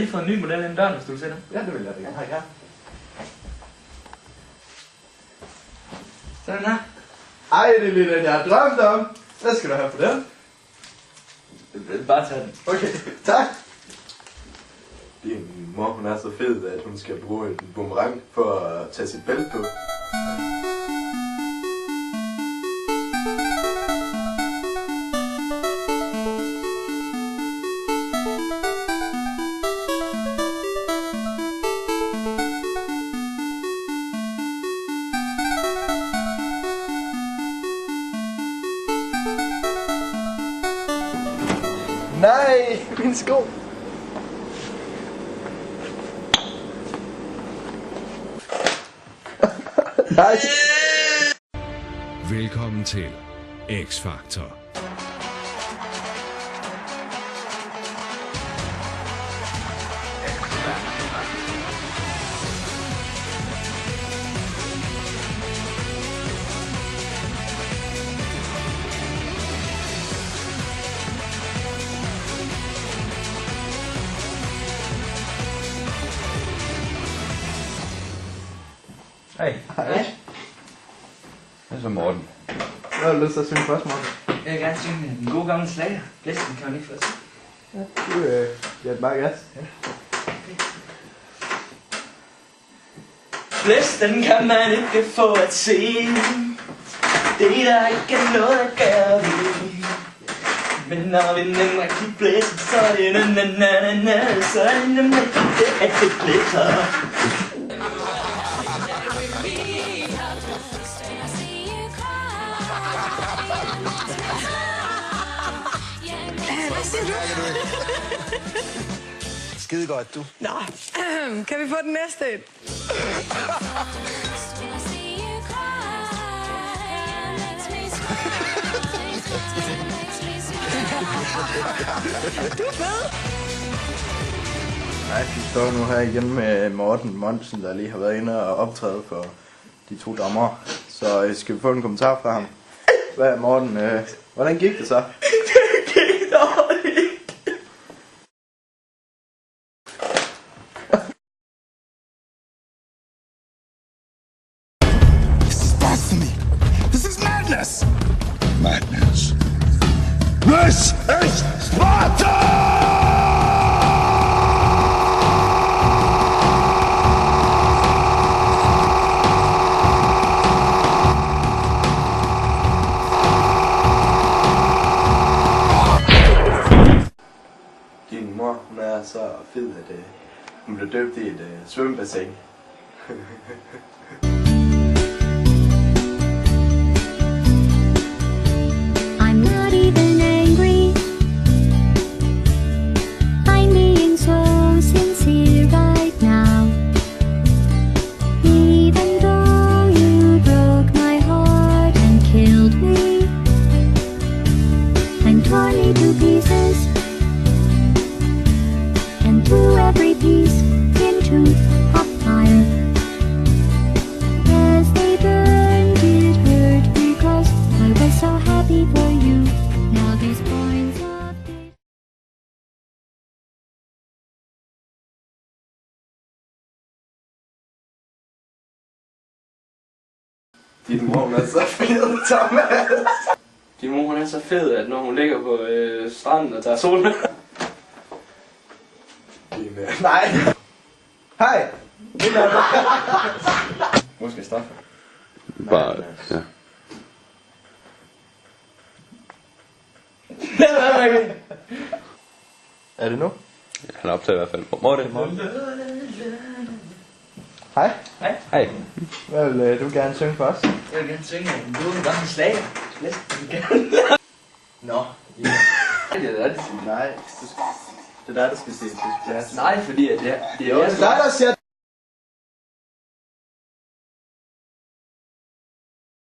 lige fået en ny model inden døren, hvis du vil se den. Ja, det vil jeg da gerne. Ja. Sådan her. Ej, det er lige den, jeg har drømt om. Hvad skal du have for den? Bare tag den. Okay, tak. Din mor, hun er så fed, at hun skal bruge en boomerang for at tage sit bælte på. Nej, min sko. Nej. Velkommen til X-Factor. Hej. Hej. Det er så Morten. Hvad har du lyst til at synge først, Morten? Jeg vil gerne synge den gode gamle slager. Blæsten kan man ikke først. Ja, du giver det bare gas. Ja. Blæsten kan man ikke få at se. Det er der ikke noget at gøre ved. Men når vi nemlig rigtig blæser, så er det na-na-na-na-na. Så er det nemlig det, at det blæser. Hvad siger du? Skide godt, du. Nå, kan vi få den næste et? Du er fed. Nej, vi står nu her igen med Morten Monsen, der lige har været inde og optræde for de to dommere. Så skal vi få en kommentar fra ham. Hvad Morten, hvordan gik det så? Det gik dårligt. This is blasphemy. This is madness. Madness. This is Sparta! Din mor, hun er så fed, at hun blev døbt i et svømmebassin. I'm not even angry. I'm being so sincere right now. Even though you broke my heart and killed me, I'm torn into pieces, and threw every piece into hot fire. As they burned, it hurt because I was so happy for you. Now these points of pain. Din mor, hun er så fed, Thomas. Din mor, hun er så fed, at når hun ligger på stranden og tager solen. Nej. Hej. Måske straffe. Bare, ja. Er det nu? Han optager i hvert fald. Morten. Hej. Hej. Hvad vil du gerne synge for os? Jeg vil gerne synge en gode gamle slager. Blæsten kan. Nå. Det er det, Nej. Det er dig, der skal se det. Nej, fordi at det er Det også... er dig, der siger